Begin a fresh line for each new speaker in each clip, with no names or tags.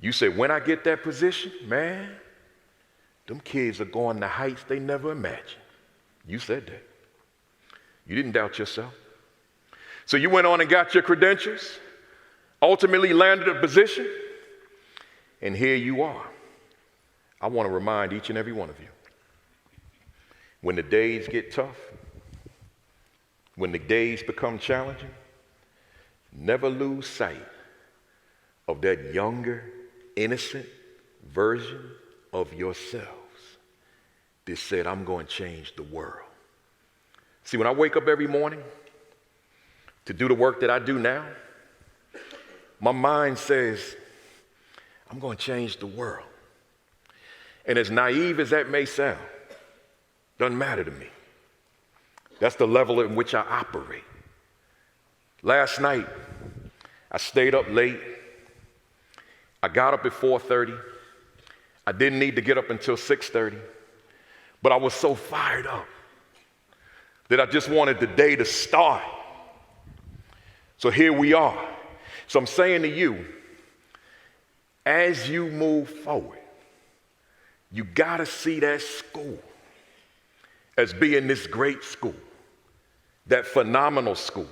You said, when I get that position, man, them kids are going to heights they never imagined. You said that. You didn't doubt yourself. So you went on and got your credentials, ultimately landed a position, and here you are. I want to remind each and every one of you, when the days get tough, when the days become challenging, never lose sight of that younger, innocent version of yourselves that said, I'm going to change the world. See, when I wake up every morning to do the work that I do now, my mind says, I'm going to change the world. And as naive as that may sound, doesn't matter to me. That's the level in which I operate. Last night, I stayed up late. I got up at 4:30. I didn't need to get up until 6:30, but I was so fired up that I just wanted the day to start. So here we are. So I'm saying to you, as you move forward, you gotta see that school as being this great school, that phenomenal school,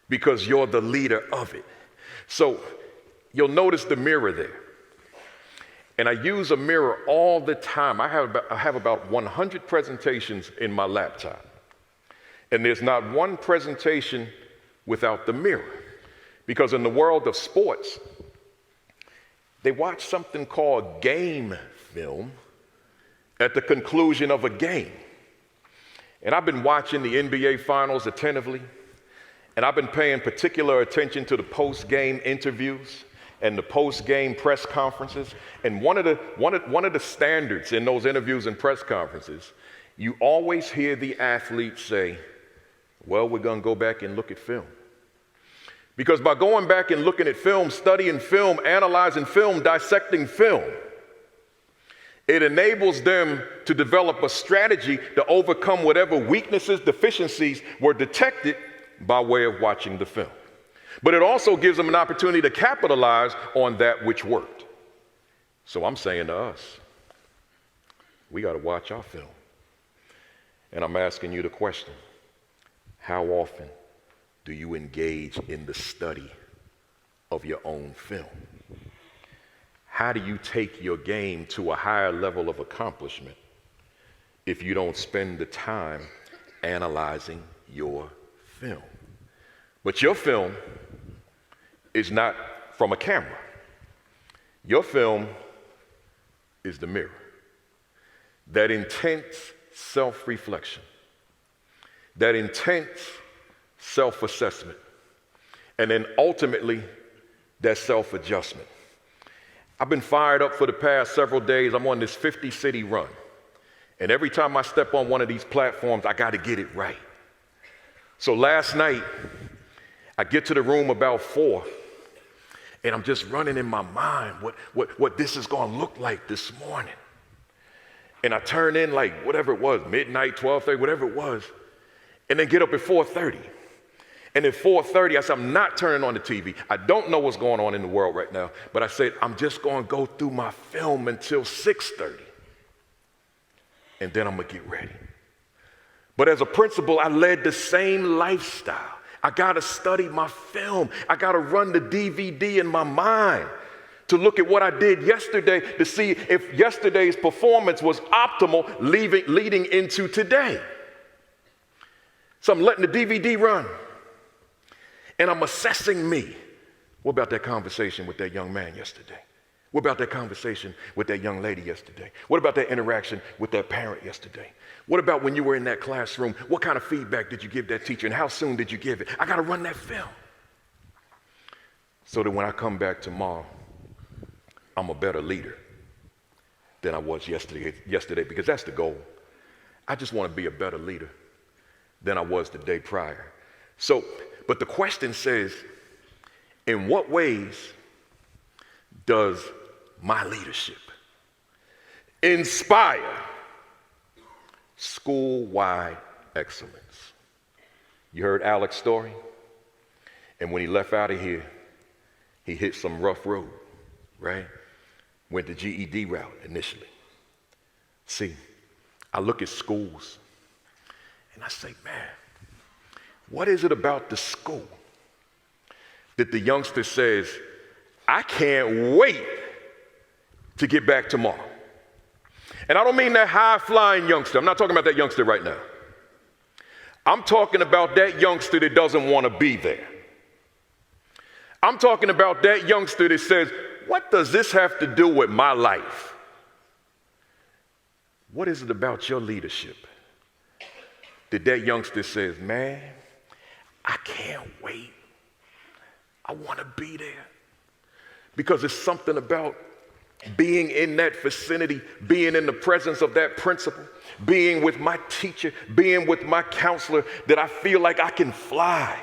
because you're the leader of it. So you'll notice the mirror there. And I use a mirror all the time. I have about 100 presentations in my laptop. And there's not one presentation without the mirror. Because in the world of sports, they watch something called game film at the conclusion of a game. And I've been watching the NBA Finals attentively, and I've been paying particular attention to the post-game interviews and the post-game press conferences. And one of the standards in those interviews and press conferences, you always hear the athletes say, well, we're going to go back and look at film. Because by going back and looking at film, studying film, analyzing film, dissecting film, it enables them to develop a strategy to overcome whatever weaknesses, deficiencies were detected by way of watching the film. But it also gives them an opportunity to capitalize on that which worked. So I'm saying to us, we got to watch our film. And I'm asking you the question, how often do you engage in the study of your own film? How do you take your game to a higher level of accomplishment if you don't spend the time analyzing your film? But your film is not from a camera. Your film is the mirror. That intense self-reflection, that intense self-assessment, and then ultimately that self-adjustment. I've been fired up for the past several days. I'm on this 50-city run. And every time I step on one of these platforms, I got to get it right. So last night, I get to the room about 4, and I'm just running in my mind what this is going to look like this morning. And I turn in like whatever it was, midnight, 12:30, whatever it was, and then get up at 4:30. And at 4:30, I said, I'm not turning on the TV. I don't know what's going on in the world right now, but I said, I'm just going to go through my film until 6:30. And then I'm going to get ready. But as a principal, I led the same lifestyle. I got to study my film. I got to run the DVD in my mind to look at what I did yesterday to see if yesterday's performance was optimal leading into today. So I'm letting the DVD run. And I'm assessing me. What about that conversation with that young man yesterday? What about that conversation with that young lady yesterday? What about that interaction with that parent yesterday? What about when you were in that classroom? What kind of feedback did you give that teacher and how soon did you give it? I got to run that film. So that when I come back tomorrow, I'm a better leader than I was yesterday because that's the goal. I just want to be a better leader than I was the day prior. So, but the question says, in what ways does my leadership inspire school-wide excellence? You heard Alex's story? And when he left out of here, he hit some rough road. right? Went the GED route initially. See, I look at schools and I say, man, what is it about the school that the youngster says, I can't wait to get back tomorrow? And I don't mean that high-flying youngster. I'm not talking about that youngster right now. I'm talking about that youngster that doesn't want to be there. I'm talking about that youngster that says, what does this have to do with my life? What is it about your leadership that youngster says, man, I can't wait. I want to be there. Because it's something about being in that vicinity, being in the presence of that principal, being with my teacher, being with my counselor, that I feel like I can fly.